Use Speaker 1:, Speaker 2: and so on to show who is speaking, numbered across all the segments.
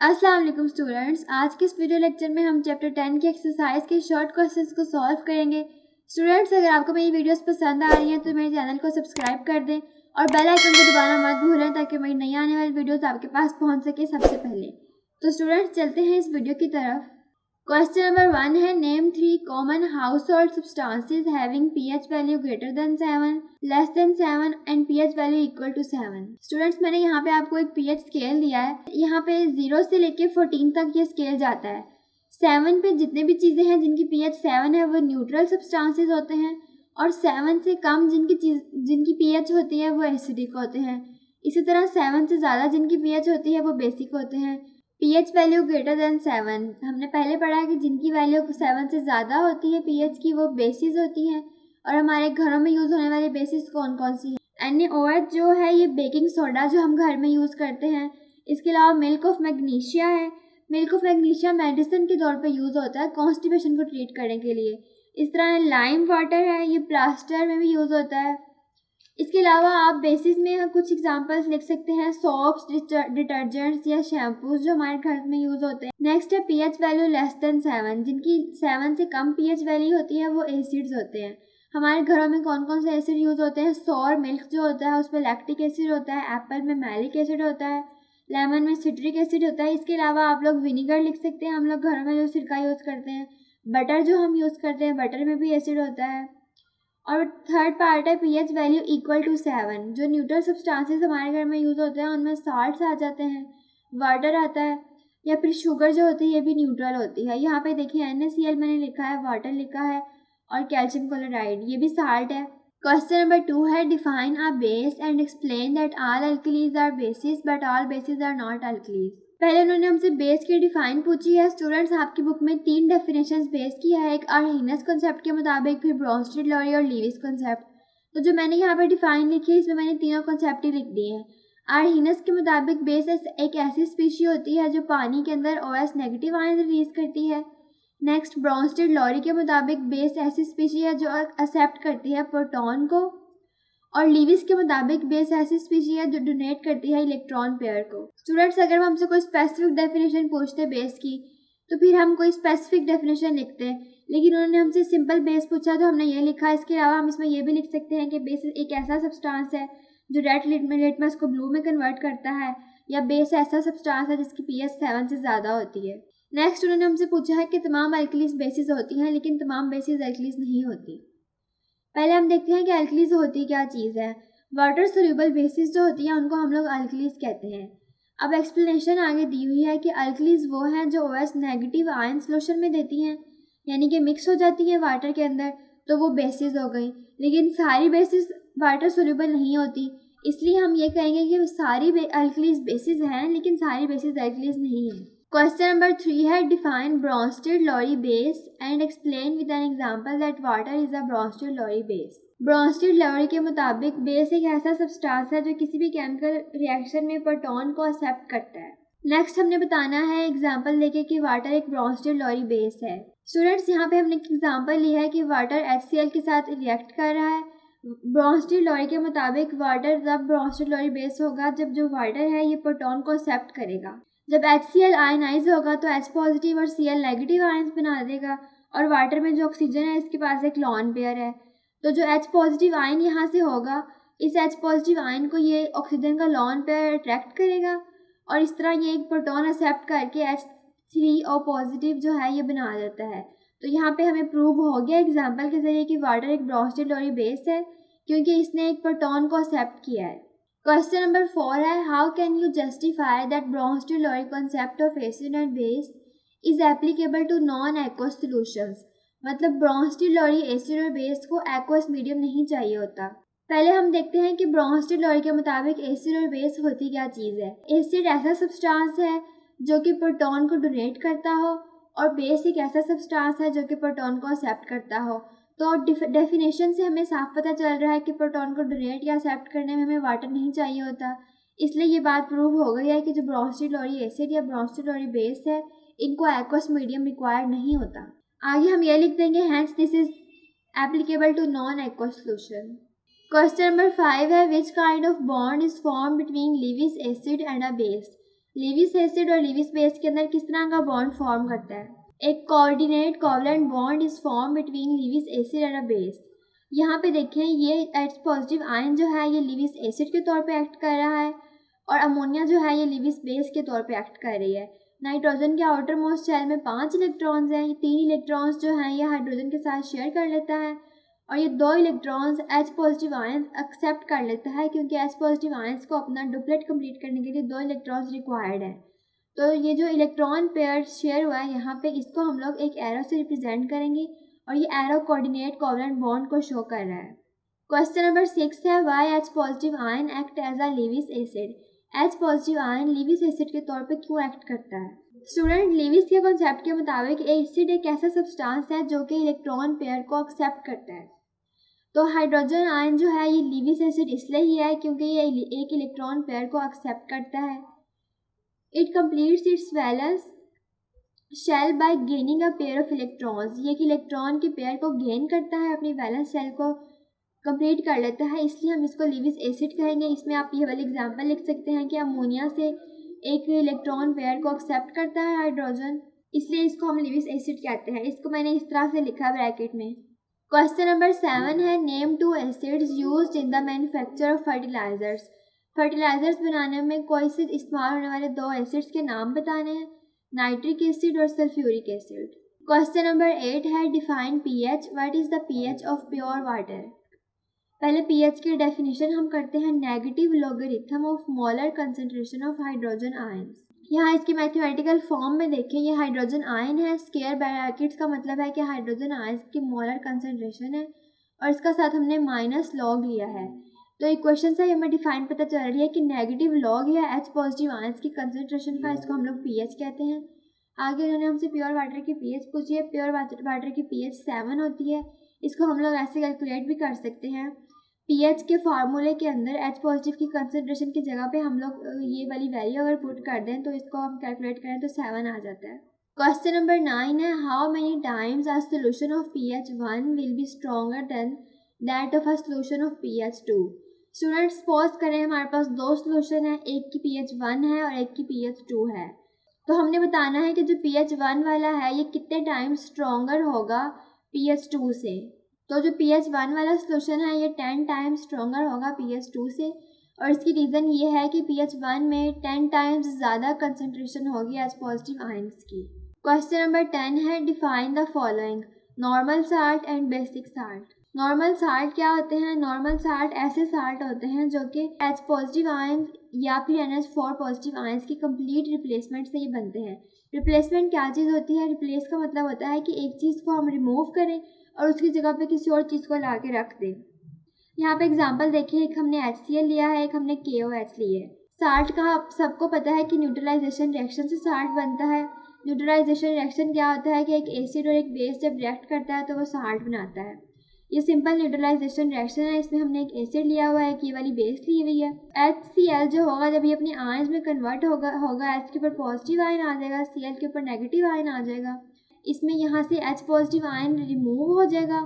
Speaker 1: अस्सलाम वालेकुम स्टूडेंट्स। आज के इस वीडियो लेक्चर में हम चैप्टर 10 के एक्सरसाइज के शॉर्ट क्वेश्चंस को सॉल्व करेंगे। स्टूडेंट्स, अगर आपको मेरी वीडियोस पसंद आ रही हैं तो मेरे चैनल को सब्सक्राइब कर दें और बेल आइकन को दबाना मत भूलें ताकि मेरी नई आने वाली वीडियोस आपके पास पहुंच सके सबसे पहले। तो स्टूडेंट्स, चलते हैं इस वीडियो की तरफ। क्वेश्चन नंबर 1 है, name 3 common household substances having pH value greater than 7, less than 7 and pH value equal to 7। Students, मैंने यहाँ पे आपको एक पीएच स्केल दिया है। यहाँ पे 0 से लेके 14 तक ये स्केल जाता है। 7 पे जितने भी चीज़ें हैं जिनकी पीएच 7 है वो न्यूट्रल सब्सटेंसेस होते हैं और 7 से कम जिनकी पीएच होती है वो एसिडिक होते हैं। इसी तरह 7 से ज़्यादा जिनकी पीएच होती है वो बेसिक होते हैं। पीएच वैल्यू ग्रेटर देन 7, हमने पहले पढ़ा है कि जिनकी वैल्यू 7 से ज़्यादा होती है पीएच की वो बेसिस होती हैं। और हमारे घरों में यूज़ होने वाली बेसिस कौन कौन सी है? NaOH जो है ये बेकिंग सोडा जो हम घर में यूज़ करते हैं। इसके अलावा मिल्क ऑफ मैग्नीशिया है। मिल्क ऑफ मैग्नीशिया मेडिसिन के तौर पर यूज़ होता है कॉन्स्टिपेशन को ट्रीट करने के लिए। इस तरह लाइम वाटर है, ये प्लास्टर में भी यूज़ होता है। इसके अलावा आप बेसिस में कुछ एग्जांपल्स लिख सकते हैं, सोप्स, डिटर्जेंट्स या शैम्पूज जो हमारे घर में यूज़ होते हैं। नेक्स्ट है पीएच वैल्यू लेस देन 7, जिनकी 7 से कम पीएच वैल्यू होती है वो एसिड्स होते हैं। हमारे घरों में कौन कौन से एसिड यूज़ होते हैं? सोर मिल्क जो होता है उसमें लैक्टिक एसिड होता है, एप्पल में मैलिक एसिड होता है, लेमन में सिट्रिक एसिड होता है। इसके अलावा आप लोग विनीगर लिख सकते हैं, हम लोग घरों में जो सिरका यूज़ करते हैं। बटर जो हम यूज़ करते हैं, बटर में भी एसिड होता है। और थर्ड पार्ट है पीएच वैल्यू इक्वल टू 7, जो न्यूट्रल सब्सटेंसेस हमारे घर में यूज़ होते हैं उनमें साल्ट्स आ जाते हैं, वाटर आता है, या फिर शुगर जो होती है ये भी न्यूट्रल होती है। यहाँ पे देखिए NaCl मैंने लिखा है, वाटर लिखा है और कैल्शियम क्लोराइड ये भी साल्ट है। क्वेश्चन नंबर 2 है, define a base and explain that all alkalies are bases but all bases are not alkalies. पहले उन्होंने हमसे बेस की डिफाइन पूछी है। स्टूडेंट्स, आपकी बुक में 3 डेफिनेशंस बेस की है, एक आर्हीनस कॉन्सेप्ट के मुताबिक, फिर ब्रोंस्टेड लॉरी और लीविस कॉन्सेप्ट। तो जो मैंने यहाँ पे डिफाइन लिखी है इसमें मैंने तीनों कॉन्सेप्ट ही लिख दिए हैं। आर्हीनस के मुताबिक बेस एक ऐसी स्पीशी होती है जो पानी के अंदर OH नेगेटिव आयन रिलीज करती है। नेक्स्ट, ब्रोंस्टेड लॉरी के मुताबिक बेस ऐसी स्पीशी है जो एक्सेप्ट करती है प्रोटॉन को। और लीविस के मुताबिक बेस ऐसी स्पीशी है जो डोनेट करती है इलेक्ट्रॉन पेयर को। स्टूडेंट्स, अगर हम हमसे कोई स्पेसिफिक डेफिनेशन पूछते बेस की तो फिर हम कोई स्पेसिफिक डेफिनेशन लिखते हैं, लेकिन उन्होंने हमसे सिंपल बेस पूछा तो हमने ये लिखा। इसके अलावा हम इसमें यह भी लिख सकते हैं कि बेस एक ऐसा सब्सटेंस है जो रेड लिटमस को ब्लू में कन्वर्ट करता है, या बेस ऐसा सब्सटेंस है जिसकी पीएच 7 से ज़्यादा होती है। नेक्स्ट, उन्होंने हमसे पूछा है कि तमाम अल्कलीज बेसिस होती हैं लेकिन तमाम बेसिस अल्कलीज नहीं होती। पहले हम देखते हैं कि अल्कलीज होती क्या चीज़ है। वाटर सोल्यूबल बेसिस जो होती हैं उनको हम लोग अल्कलीज कहते हैं। अब एक्सप्लेनेशन आगे दी हुई है कि अल्कलीज वो हैं जो OH नेगेटिव आयन सोल्यूशन में देती हैं, यानी कि मिक्स हो जाती हैं वाटर के अंदर, तो वो बेसिस हो गई। लेकिन सारी बेसिस वाटर सोल्यूबल नहीं होती, इसलिए हम ये कहेंगे कि सारी अल्कलीज बेसिस हैं लेकिन सारी बेसिस अल्कलीज नहीं हैं। क्वेश्चन नंबर 3 है, define Bronsted Lowry base and explain with an example that water is a Bronsted Lowry base. Bronsted Lowry के मुताबिक बेस एक ऐसा सब्सटेंस है जो किसी भी केमिकल रिएक्शन में प्रोटॉन को एक्सेप्ट करता है। नेक्स्ट, हमने बताना है एग्जांपल लेके कि वाटर एक ब्रोंस्टेड लॉरी बेस है। स्टूडेंट्स, यहाँ पे हमने एक एग्जांपल लिया है कि वाटर HCl के साथ रिएक्ट कर रहा है। ब्रोंस्टेड लॉरी के मुताबिक वाटर तब ब्रोंस्टेड लॉरी बेस होगा जब जो वाटर है ये प्रोटॉन को एक्सेप्ट करेगा। जब HCl आयनाइज होगा तो H पॉजिटिव और Cl नेगेटिव आयंस बना देगा, और वाटर में जो ऑक्सीजन है इसके पास एक लॉन पेयर है, तो जो H पॉजिटिव आयन यहाँ से होगा, इस H पॉजिटिव आयन को ये ऑक्सीजन का लॉन पेयर अट्रैक्ट करेगा और इस तरह ये एक प्रोटॉन एक्सेप्ट करके H3O पॉजिटिव जो है ये बना देता है। तो यहाँ पे हमें प्रूव हो गया एग्जाम्पल के जरिए कि वाटर एक ब्रोंस्टेड लॉरी बेस है क्योंकि इसने एक प्रोटॉन को एक्सेप्ट किया है। क्वेश्चन नंबर 4 है, how can you justify that Bronsted Lowry concept of acid and base is applicable to non aqueous solutions. मतलब ब्रोंस्टेड लॉरी एसिड और बेस को एक्वस मीडियम नहीं चाहिए होता। पहले हम देखते हैं कि ब्रोंस्टेड लॉरी के मुताबिक एसिड और बेस होती क्या चीज़ है। एसिड ऐसा सब्सटेंस है जो कि प्रोटॉन को डोनेट करता हो और बेस एक ऐसा सब्सटेंस है जो कि प्रोटॉन को एक्सेप्ट करता हो। तो डेफिनेशन से हमें साफ पता चल रहा है कि प्रोटॉन को डोनेट या एक्सेप्ट करने में हमें वाटर नहीं चाहिए होता, इसलिए ये बात प्रूव हो गई है कि जो ब्रोंस्टेड लॉरी एसिड या ब्रोंस्टेड लॉरी बेस है इनको एक्वस मीडियम रिक्वायर्ड नहीं होता। आगे हम ये लिख देंगे, hence this is applicable to non aqueous solution. Question number 5 है, which kind of bond is form between Lewis acid and a base. Lewis acid और लेविस बेस के अंदर किस तरह का बॉन्ड फॉर्म करता है? एक coordinate covalent bond is form between Lewis acid and a base. यहाँ पे देखें ये H पॉजिटिव आयन जो है ये लेविस एसिड के तौर पे एक्ट कर रहा है और अमोनिया जो है ये लेविस बेस के तौर पे एक्ट कर रही है। नाइट्रोजन के आउटर मोस्ट शेल में 5 इलेक्ट्रॉन्स हैं। ये 3 इलेक्ट्रॉन्स जो हैं ये हाइड्रोजन के साथ शेयर कर लेता है और ये 2 electrons H positive ions accept कर लेता है क्योंकि H पॉजिटिव आयंस को अपना डुप्लेट कंप्लीट करने के लिए 2 इलेक्ट्रॉन्स रिक्वायर्ड है। तो ये जो इलेक्ट्रॉन पेयर शेयर हुआ है यहाँ पे इसको हम लोग एक एरो से रिप्रेजेंट करेंगे और ये एरो कोऑर्डिनेट कोवलेंट बॉन्ड को शो कर रहा है। क्वेश्चन नंबर 6 है why H positive ion act as a Lewis acid. H positive ion Lewis acid के तौर पे क्यों एक्ट करता है? स्टूडेंट, लेविस के कॉन्सेप्ट के मुताबिक एसिड एक ऐसा सब्सटेंस है जो कि इलेक्ट्रॉन पेयर को एक्सेप्ट करता है। तो हाइड्रोजन आयन जो है ये लेविस एसिड इसलिए ही है क्योंकि ये एक इलेक्ट्रॉन पेयर को एक्सेप्ट करता है। It completes its valence shell by gaining a pair of electrons. ये एक इलेक्ट्रॉन के पेयर को गेन करता है, अपनी वैलेंस शेल को कंप्लीट कर लेता है, इसलिए हम इसको लेविस एसिड कहेंगे। इसमें आप ये वाली एग्जांपल लिख सकते हैं कि अमोनिया से एक इलेक्ट्रॉन पेयर को एक्सेप्ट करता है हाइड्रोजन, इसलिए इसको हम लेविस एसिड कहते हैं। इसको मैंने इस तरह से लिखा ब्रैकेट में। क्वेश्चन नंबर 7 है name 2 acids used in the manufacture of fertilisers. Fertilisers बनाने में कोई से इस्तेमाल होने वाले 2 एसिड्स के नाम बताने हैं, नाइट्रिक एसिड और सल्फ्यूरिक एसिड। क्वेश्चन नंबर 8 है define pH. What is the pH of pure water? पहले पीएच की डेफिनेशन हम करते हैं negative logarithm of molar concentration of hydrogen ions. यहाँ इसकी मैथमेटिकल फॉर्म में देखें, ये हाइड्रोजन आयन है, स्क्वायर ब्रैकेट्स का मतलब है कि हाइड्रोजन आयंस की मोलर कंसंट्रेशन है और इसका साथ हमने माइनस लॉग लिया है। तो इक्वेशन से हमें डिफाइन पता चल रही है कि नेगेटिव लॉग है H पॉजिटिव आयंस की कंसंट्रेशन का, इसको हम लोग पीएच कहते हैं। आगे उन्होंने हमसे प्योर वाटर की पीएच पूछी है। प्योर वाटर की पीएच 7 होती है। इसको हम लोग ऐसे कैलकुलेट भी कर सकते हैं। पीएच के फार्मूले के अंदर H पॉजिटिव की कंसंट्रेशन की जगह पे हम लोग ये वाली वैल्यू अगर पुट कर दें तो इसको हम कैलकुलेट करें तो 7 आ जाता है। क्वेश्चन नंबर 9 है how many times a solution of pH1 will be stronger than that of a solution of pH2। Students, suppose करें हमारे पास 2 सोल्यूशन है, एक की pH1 है और एक की pH2 है। तो हमने बताना है कि जो pH1 वाला है ये कितने टाइम्स स्ट्रॉन्गर होगा pH2 से। तो जो pH1 वाला सोल्यूशन है ये 10 टाइम्स स्ट्रॉन्गर होगा pH2 से और इसकी रीज़न ये है कि pH1 में 10 टाइम्स ज़्यादा कंसंट्रेशन होगी H पॉजिटिव आयंस की। क्वेश्चन नंबर 10 है define the following normal salt and basic salt. Normal salt क्या होते हैं? नॉर्मल साल्ट ऐसे साल्ट होते हैं जो कि H पॉजिटिव आयंस या फिर NH4 पॉजिटिव आयंस की कंप्लीट रिप्लेसमेंट से ये बनते हैं। रिप्लेसमेंट क्या चीज़ होती है? रिप्लेस का मतलब होता है कि एक चीज़ को हम रिमूव करें और उसकी जगह पे किसी और चीज़ को ला के रख दें। यहाँ पे एग्जांपल देखिए, एक हमने HCl लिया है, एक हमने KOH ली है। साल्ट का सबको पता है कि न्यूट्रलाइजेशन रिएक्शन से साल्ट बनता है। न्यूट्रलाइजेशन रिएक्शन क्या होता है कि एक एसिड और एक बेस जब रिएक्ट करता है तो वो साल्ट बनाता है। ये सिंपल न्यूट्रलाइजेशन रिएक्शन है। इसमें हमने एक एसिड लिया हुआ है, एक ये वाली बेस ली हुई है। HCl जो होगा जब ये अपने आयंस में कन्वर्ट होगा H के ऊपर पॉजिटिव आयन आ जाएगा, Cl के ऊपर नेगेटिव आयन आ जाएगा। इसमें यहाँ से H पॉजिटिव आयन रिमूव हो जाएगा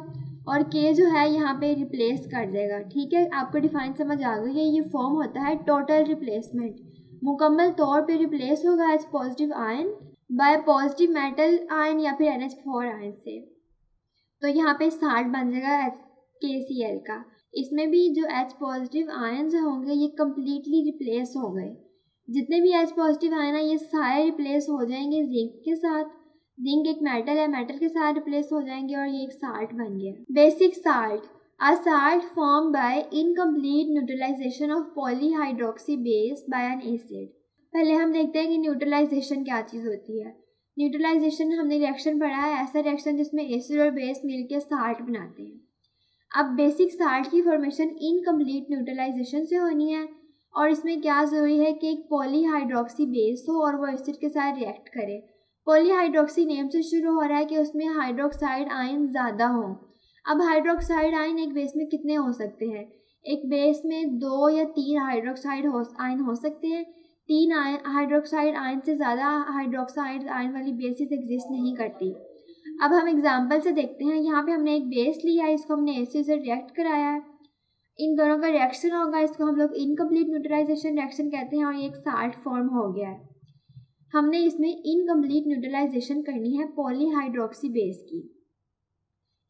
Speaker 1: और K जो है यहाँ पे रिप्लेस कर देगा। ठीक है, आपको डिफाइन समझ आ गई है। ये फॉर्म होता है टोटल रिप्लेसमेंट। मुकम्मल तौर पे रिप्लेस होगा H positive ion bye positive metal ion या फिर NH4 आयन से। तो यहाँ पे साल्ट बन जाएगा KCl का। इसमें भी जो H पॉजिटिव आयन्स होंगे ये कम्प्लीटली रिप्लेस हो गए। जितने भी H पॉजिटिव आयन है ये सारे रिप्लेस हो जाएंगे जिंक के साथ। जिंक एक मेटल है, मेटल के साथ रिप्लेस हो जाएंगे और ये एक साल्ट बन गया। Basic salt a salt form by incomplete neutralisation of polyhydroxy base by an acid. पहले हम देखते हैं कि न्यूट्रलाइजेशन क्या चीज़ होती है। न्यूट्रलाइजेशन हमने रिएक्शन पढ़ा है, ऐसा रिएक्शन जिसमें एसिड और बेस मिलकर साल्ट बनाते हैं। अब बेसिक साल्ट की फॉर्मेशन इनकम्प्लीट न्यूट्रलाइजेशन से होनी है और इसमें क्या ज़रूरी है कि एक पॉलीहाइड्रोक्सी बेस हो और वो एसिड के साथ रिएक्ट करे। पॉलीहाइड्रोक्सी नेम से शुरू हो रहा है कि उसमें हाइड्रोक्साइड आयन ज़्यादा हो। अब हाइड्रोक्साइड आयन एक बेस में कितने हो सकते हैं? एक बेस में 2 या 3 हाइड्रोक्साइड आयन हो सकते हैं। 3 हाइड्रोक्साइड आयन से ज़्यादा हाइड्रोक्साइड आयन वाली बेसिस एग्जिस्ट नहीं करती। अब हम एग्जांपल से देखते हैं। यहाँ पे हमने एक बेस लिया है, इसको हमने एसिड से रिएक्ट कराया है। इन दोनों का रिएक्शन होगा, इसको हम लोग इनकम्प्लीट न्यूट्रलाइजेशन रिएक्शन कहते हैं और ये एक साल्ट फॉर्म हो गया है। हमने इसमें इनकम्प्लीट न्यूट्रलाइजेशन करनी है पॉलीहाइड्रोक्सी बेस की।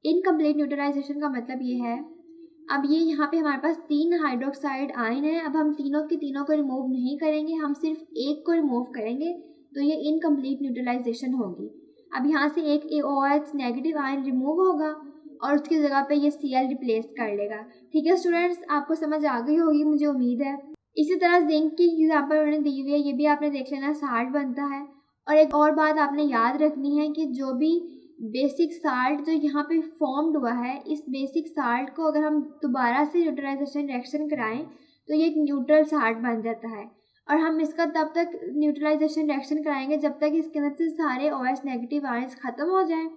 Speaker 1: इनकम्प्लीट न्यूट्रलाइजेशन का मतलब ये है, अब ये यहाँ पे हमारे पास 3 हाइड्रोक्साइड आयन है, अब हम तीनों के तीनों को रिमूव नहीं करेंगे, हम सिर्फ एक को रिमूव करेंगे, तो ये इनकम्प्लीट न्यूट्रलाइजेशन होगी। अब यहाँ से एक OH नेगेटिव आयन रिमूव होगा और उसकी जगह पे ये Cl रिप्लेस कर लेगा। ठीक है स्टूडेंट्स, आपको समझ आ गई होगी मुझे उम्मीद है। इसी तरह जिंक की एग्जाम्पल उन्होंने दी हुई है, ये भी आपने देख लेना, साल्ट बनता है। और एक और बात आपने याद रखनी है कि जो भी बेसिक साल्ट जो यहाँ पे फॉर्म्ड हुआ है, इस बेसिक साल्ट को अगर हम दोबारा से न्यूट्रलाइजेशन रिएक्शन कराएं तो ये एक न्यूट्रल साल्ट बन जाता है। और हम इसका तब तक न्यूट्रलाइजेशन रिएक्शन कराएंगे जब तक इसके अंदर से सारे OH नेगेटिव आयंस खत्म हो जाएं,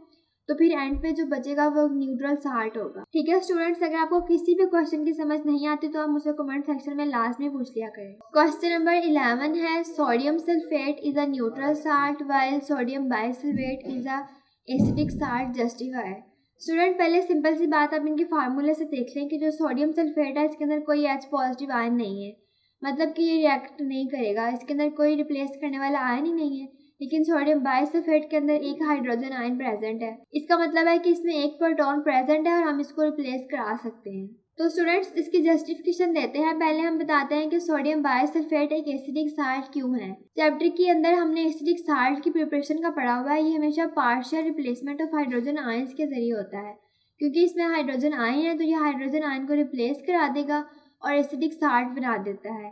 Speaker 1: तो फिर एंड पे जो बचेगा वो न्यूट्रल साल्ट होगा। ठीक है स्टूडेंट्स, अगर आपको किसी भी क्वेश्चन की समझ नहीं आती तो आप मुझसे कमेंट सेक्शन में लाजमी पूछ लिया करें। क्वेश्चन नंबर 11 है, sodium sulphate is a neutral salt while sodium bisulphate is a acidic salt, justify. Student पहले सिंपल सी बात आप इनके फार्मूले से देख लें कि जो सोडियम सल्फेट है इसके अंदर कोई H पॉजिटिव आयन नहीं है, मतलब कि ये रिएक्ट नहीं करेगा, इसके अंदर कोई रिप्लेस करने वाला आयन ही नहीं है। लेकिन सोडियम बाइसल्फेट के अंदर एक हाइड्रोजन आयन प्रेजेंट है, इसका मतलब है कि इसमें एक प्रोटॉन प्रेजेंट है और हम इसको रिप्लेस करा सकते हैं। तो स्टूडेंट्स इसकी जस्टिफिकेशन देते हैं। पहले हम बताते हैं कि सोडियम बाइसल्फेट एक एसिडिक साल्ट क्यों है। चैप्टर के अंदर हमने एसिडिक साल्ट की प्रिपरेशन का पढ़ा हुआ है, ये हमेशा partial replacement of hydrogen ions के जरिए होता है, क्योंकि इसमें हाइड्रोजन आयन है तो ये हाइड्रोजन आयन को रिप्लेस करा देगा और एसिडिक साल्ट बना देता है।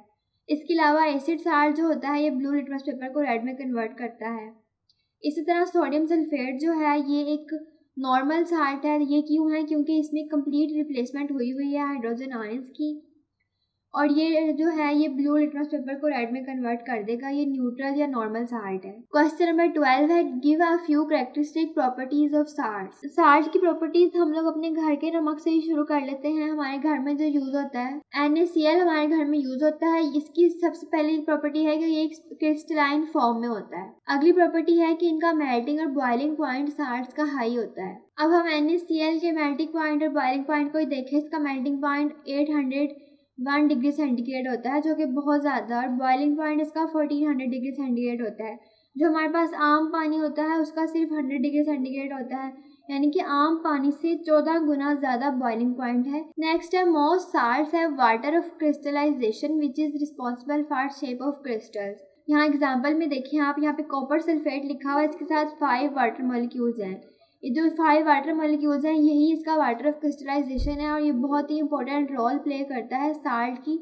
Speaker 1: इसके अलावा एसिड साल्ट जो होता है ये ब्लू लिटमस पेपर को रेड में कन्वर्ट करता है। इसी तरह सोडियम सल्फेट जो है ये एक नॉर्मल साल्ट है, ये क्यों है, क्योंकि इसमें कंप्लीट रिप्लेसमेंट हुई है हाइड्रोजन आयंस की, और ये जो है ये ब्लू लिटमस पेपर को रेड में कन्वर्ट कर देगा, ये न्यूट्रल या नॉर्मल साल्ट है। क्वेश्चन नंबर 12 है, give a few characteristic properties of salt. Salt की प्रॉपर्टीज हम लोग अपने घर के नमक से ही शुरू कर लेते हैं। हमारे घर में जो यूज होता है NaCl हमारे घर में यूज होता है। इसकी सबसे पहली प्रॉपर्टी है कि ये एक क्रिस्टलाइन फॉर्म में होता है। अगली प्रॉपर्टी है कि इनका मेल्टिंग और बॉइलिंग पॉइंट साल्ट का हाई होता है। अब हम NaCl के मेल्टिंग पॉइंट और बॉइलिंग पॉइंट को ही देखें, इसका मेल्टिंग पॉइंट 801 डिग्री सेंटीग्रेड होता है जो कि बहुत ज़्यादा, और बॉइलिंग पॉइंट इसका 1400 डिग्री सेंटीग्रेड होता है। जो हमारे पास आम पानी होता है उसका सिर्फ 100 डिग्री सेंटीग्रेड होता है, यानी कि आम पानी से 14 गुना ज़्यादा बॉइलिंग पॉइंट है। नेक्स्ट है, most salts have water of crystallisation which is responsible for shape of crystals. यहाँ एग्जाम्पल में देखिए आप, यहाँ पे कॉपर सल्फेट लिखा हुआ है, इसके साथ 5 वाटर मॉलिक्यूल्स हैं। ये जो 5 वाटर मॉलिक्यूल्स हैं यही इसका वाटर ऑफ क्रिस्टलाइजेशन है, और ये बहुत ही इंपॉर्टेंट रोल प्ले करता है साल्ट की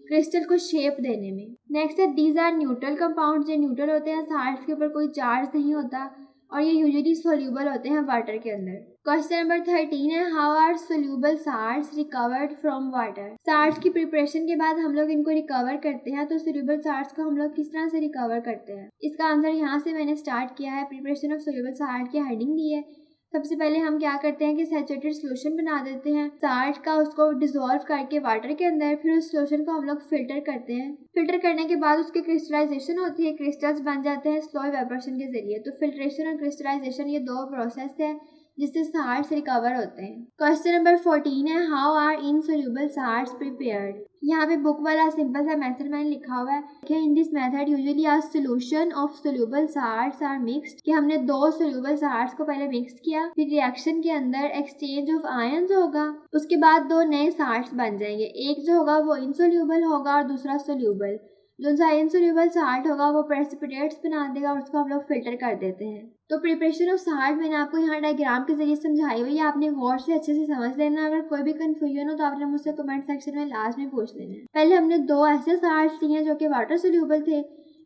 Speaker 1: क्रिस्टल को शेप देने में। नेक्स्ट है, दीज आर न्यूट्रल कंपाउंड्स, ये न्यूट्रल होते हैं, साल्ट के ऊपर कोई चार्ज नहीं होता और ये यूजुअली सोल्यूबल होते हैं वाटर के अंदर। क्वेश्चन नंबर 13 है, how are soluble salts recovered from water. Salts की प्रिपरेशन के बाद हम लोग इनको रिकवर करते हैं, तो सोल्यूबल साल्ट्स को हम लोग किस तरह से रिकवर करते हैं, इसका आंसर यहाँ से मैंने स्टार्ट किया है। प्रिपरेशन ऑफ सोल्यूबल साल्ट की हेडिंग दी है। सबसे पहले हम क्या करते हैं कि सैचुरेटेड सोल्यूशन बना देते हैं साल्ट का, उसको डिसॉल्व करके वाटर के अंदर, फिर उस सोल्यूशन को हम लोग फिल्टर करते हैं। फिल्टर करने के बाद उसकी क्रिस्टलाइजेशन होती है, क्रिस्टल्स बन जाते हैं स्लो इवेपोरेशन के जरिए। तो फिल्ट्रेशन और क्रिस्टलाइजेशन ये 2 प्रोसेस है जिससे साल्ट्स रिकवर होते हैं। क्वेश्चन नंबर 14 है, how are insoluble salts prepared. यहाँ पे बुक वाला सिंपल सा मेथड मैंने लिखा हुआ है। In this method usually a solution of soluble salts are mixed, कि हमने 2 सोल्यूबल साल्ट्स को पहले मिक्स किया, फिर रिएक्शन के अंदर एक्सचेंज ऑफ आयंस होगा, उसके बाद 2 नए साल्ट्स बन जाएंगे। एक जो होगा वो इनसोल्यूबल होगा और दूसरा सोल्यूबल। जो सा इनसोल्यूबल साल्ट होगा वो प्रेसिपिटेट्स बना देगा और उसको हम लोग फिल्टर कर देते हैं। तो प्रिपरेशन ऑफ साल्ट मैंने आपको यहाँ डायग्राम के जरिए समझाई हुई है, आपने गौर से अच्छे से समझ लेना। अगर कोई भी कंफ्यूजन हो तो आपने मुझसे कमेंट सेक्शन में लास्ट में पूछ लेना है। पहले हमने 2 ऐसे साल्ट लिए जो कि वाटर सोल्यूबल थे।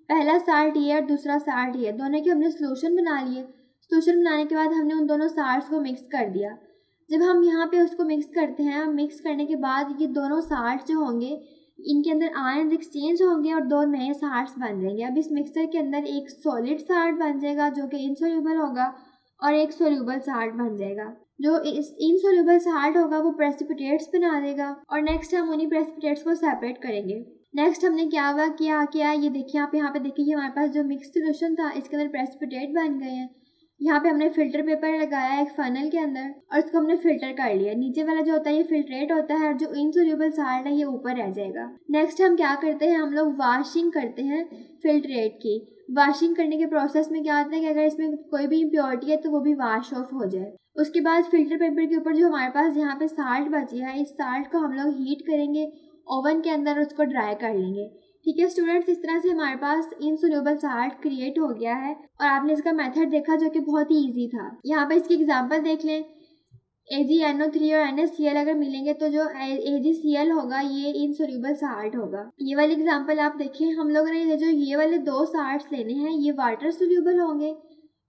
Speaker 1: पहला साल्ट ये और दूसरा साल्ट ये, दोनों के हमने सोल्यूशन बना लिए। सोल्यूशन बनाने के बाद हमने उन दोनों साल्ट्स को मिक्स कर दिया। जब हम यहाँ पे उसको मिक्स करते हैं, मिक्स करने के बाद ये दोनों साल्ट जो होंगे इनके अंदर आयंस एक्सचेंज होंगे और 2 नए साल्ट्स बन जाएंगे। अब इस मिक्सचर के अंदर एक सॉलिड साल्ट बन जाएगा जो कि इनसोल्यूबल होगा और एक सोल्यूबल साल्ट बन जाएगा। जो इनसोल्यूबल साल्ट होगा वो प्रेसिपिटेट्स बना देगा और नेक्स्ट हम उन्हीं प्रेसिपिटेट्स को सेपरेट करेंगे। नेक्स्ट हमने क्या ये देखिए आप यहाँ पे देखिए हमारे पास जो मिक्स सोल्यूशन था इसके अंदर प्रेसिपिटेट बन गए हैं। यहाँ पे हमने फिल्टर पेपर लगाया एक फनल के अंदर और उसको हमने फिल्टर कर लिया। नीचे वाला जो होता है ये फिल्ट्रेट होता है और जो इनसोल्यूबल साल्ट है ये ऊपर रह जाएगा। नेक्स्ट हम क्या करते हैं, हम लोग वाशिंग करते हैं फिल्ट्रेट की। वॉशिंग करने के प्रोसेस में क्या होता है कि अगर इसमें कोई भी इम्प्योरिटी है तो वो भी वॉश ऑफ हो जाए। उसके बाद फिल्टर पेपर के ऊपर जो हमारे पास यहाँ पे साल्ट बची है, इस साल्ट को हम लोग हीट करेंगे ओवन के अंदर, उसको ड्राई कर लेंगे। ठीक है स्टूडेंट्स, इस तरह से हमारे पास इनसोल्यूबल साल्ट क्रिएट हो गया है और आपने इसका मेथड देखा जो कि बहुत ही ईजी था। यहाँ पे इसकी एग्जाम्पल देख लें, AgNO3 और NaCl अगर मिलेंगे तो जो AgCl होगा ये इनसोल्यूबल साल्ट होगा। ये वाली एग्जांपल आप देखिए, हम लोगों ने जो ये वाले 2 साल्ट्स लेने हैं ये वाटर सोल्यूबल होंगे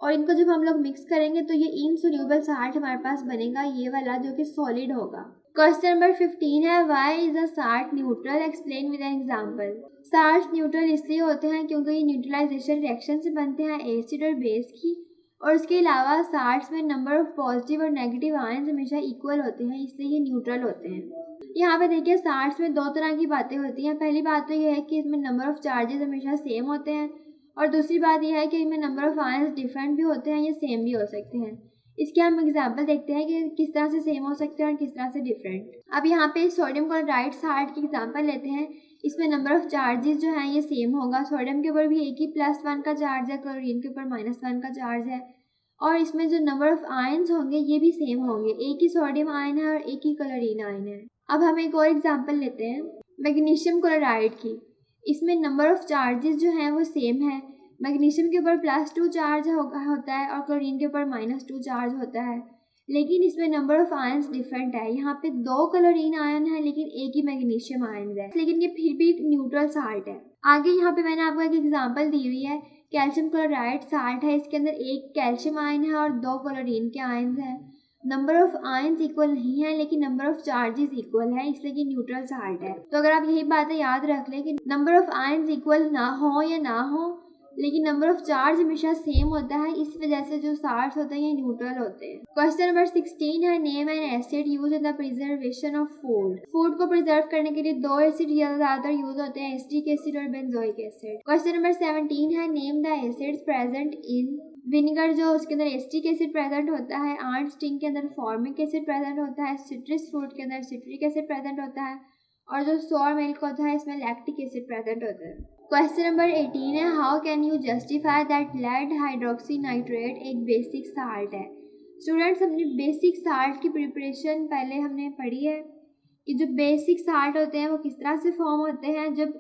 Speaker 1: और इनको जब हम लोग मिक्स करेंगे तो ये इनसोल्यूबल साल्ट हमारे पास बनेगा, ये वाला जो कि सॉलिड होगा। क्वेश्चन नंबर 15 है, why is a salt neutral, explain with an example. Salt neutral इसलिए होते हैं क्योंकि ये न्यूट्रलाइजेशन रिएक्शन से बनते हैं एसिड और बेस की, और इसके अलावा साल्ट्स में नंबर ऑफ पॉजिटिव और नेगेटिव आयंस हमेशा इक्वल होते हैं, इसलिए ये न्यूट्रल होते हैं। यहाँ पे देखिए साल्ट्स में 2 तरह की बातें होती हैं। पहली बात तो ये है कि इसमें नंबर ऑफ चार्जेस हमेशा सेम होते हैं, और दूसरी बात यह है कि इनमें नंबर ऑफ आयंस डिफरेंट भी होते हैं या सेम भी हो सकते हैं। इसके हम एग्जाम्पल देखते हैं कि किस तरह से सेम हो सकते हैं और किस तरह से डिफरेंट। अब यहाँ पे सोडियम क्लोराइड साल्ट की एग्जाम्पल लेते हैं। इसमें नंबर ऑफ चार्जेस जो हैं ये सेम होगा, सोडियम के ऊपर भी एक ही +1 का चार्ज है, क्लोरीन के ऊपर -1 का चार्ज है, और इसमें जो नंबर ऑफ आयंस होंगे ये भी सेम होंगे, एक ही सोडियम आयन है और एक ही क्लोरीन आयन है। अब हम एक और एग्जांपल लेते हैं मैग्नीशियम क्लोराइड की। इसमें नंबर ऑफ चार्जेस जो हैं वो सेम है, मैग्नीशियम के ऊपर +2 चार्ज होता है और क्लोरीन के ऊपर -2 चार्ज होता है, लेकिन इसमें नंबर ऑफ आयंस डिफरेंट है। यहाँ पे 2 क्लोरीन आयन है लेकिन एक ही मैग्नीशियम आयन है, लेकिन ये फिर भी न्यूट्रल साल्ट है। आगे यहाँ पे मैंने आपको एक एग्जांपल दी हुई है, कैल्शियम क्लोराइड साल्ट है, इसके अंदर एक कैल्शियम आयन है और 2 क्लोरीन के आयन्स हैं। नंबर ऑफ आयंस इक्वल नहीं है लेकिन नंबर ऑफ चार्जेस इक्वल है, इसलिए कि न्यूट्रल साल्ट है। तो अगर आप यही बातें याद रख लें कि नंबर ऑफ आयंस इक्वल ना हो या ना हो, लेकिन नंबर ऑफ चार्ज हमेशा सेम होता है, इस वजह से जो साल्ट्स होते हैं ये न्यूट्रल होते हैं। क्वेश्चन नंबर 16 है, name N acid use in the preservation of food. Food को प्रिजर्व करने के लिए 2 एसिड ज्यादातर यूज होते हैं, एसिटिक एसिड और बेंजोइक एसिड। क्वेश्चन नंबर 17 है, name the acids present in vinegar. जो उसके अंदर एसिटिक एसिड प्रेजेंट होता है, आर्ट स्टिंग के अंदर फॉर्मिक एसिड प्रेजेंट होता है, सिट्रस फ्रूट के अंदर सिट्रिक एसिड प्रेजेंट होता है, और जो सोर मिल्क होता है इसमें लैक्टिक एसिड प्रेजेंट होता है। क्वेश्चन नंबर 18 है, how can you justify that lead hydroxy nitrate एक बेसिक साल्ट है। स्टूडेंट्स, हमने बेसिक साल्ट की प्रिपरेशन पहले हमने पढ़ी है कि जो बेसिक साल्ट होते हैं वो किस तरह से फॉर्म होते हैं। जब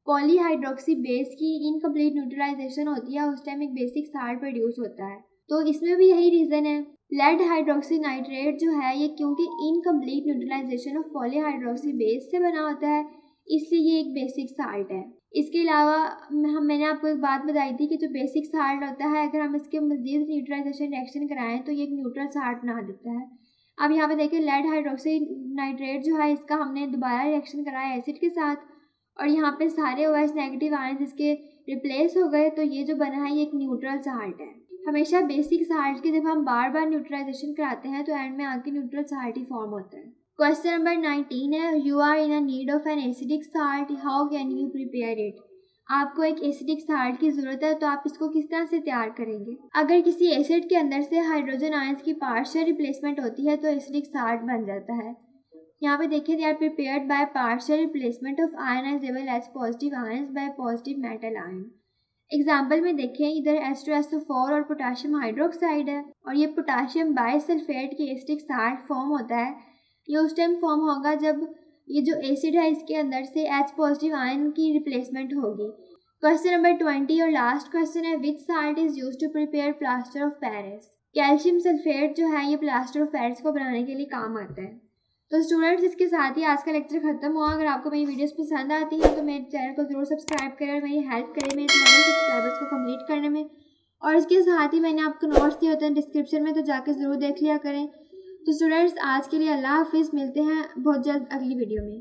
Speaker 1: पॉलीहाइड्रोक्सी बेस की इनकम्प्लीट न्यूट्रलाइजेशन होती है उस टाइम एक बेसिक साल्ट प्रोड्यूस होता है। तो इसमें भी यही रीज़न है, लेड हाइड्रोक्सी नाइट्रेट जो है ये क्योंकि incomplete neutralisation of polyhydroxy base से बना होता है, इसलिए ये एक बेसिक साल्ट है। इसके अलावा मैंने आपको एक बात बताई थी कि जो बेसिक साल्ट होता है अगर हम इसके मज़ीद न्यूट्रलाइजेशन रिएक्शन कराएं तो ये एक न्यूट्रल साल्ट बना देता है। अब यहाँ पे देखिए लेड हाइड्रोक्सी नाइट्रेट जो है इसका हमने दोबारा रिएक्शन कराया एसिड के साथ, और यहाँ पे सारे OH नेगेटिव आयंस इसके रिप्लेस हो गए, तो ये जो बना है ये एक न्यूट्रल साल्ट है। हमेशा बेसिक साल्ट की जब हम बार बार न्यूट्रलाइजेशन कराते हैं तो एंड में आके न्यूट्रल साल्ट ही फॉर्म होता है। क्वेश्चन नंबर 19 है, you are in a need of an acidic salt, how can you prepare it. आपको एक एसिडिक साल्ट की ज़रूरत है तो आप इसको किस तरह से तैयार करेंगे। अगर किसी एसिड के अंदर से हाइड्रोजन आयंस की पार्शियल रिप्लेसमेंट होती है तो एसिडिक साल्ट बन जाता है। यहाँ पे देखिए, they are prepared by partial replacement of ionisable H positive ions by positive metal ion. Example में देखें, इधर H2SO4 और पोटाशियम हाइड्रोक्साइड है, और ये पोटाशियम बाइसल्फेट की एसिडिक साल्ट फॉर्म होता है। ये उस टाइम फॉर्म होगा जब ये जो एसिड है इसके अंदर से H पॉजिटिव आयन की रिप्लेसमेंट होगी। क्वेश्चन नंबर 20 और लास्ट क्वेश्चन है, which salt is used to prepare plaster of Paris. Calcium sulphate जो है ये प्लास्टर ऑफ पेरिस को बनाने के लिए काम आता है। तो स्टूडेंट्स, इसके साथ ही आज का लेक्चर खत्म हुआ। अगर आपको मेरी वीडियोस पसंद आती हैं तो मेरे चैनल को जरूर सब्सक्राइब करें और मेरी हेल्प करें मेरे 1000 सब्सक्राइबर्स को कंप्लीट करने में। और इसके साथ ही मैंने आपको नोट्स दिए होते हैं डिस्क्रिप्शन में, तो जाके ज़रूर देख लिया करें। तो स्टूडेंट्स, आज के लिए अल्लाह हाफिज़, मिलते हैं बहुत जल्द अगली वीडियो में।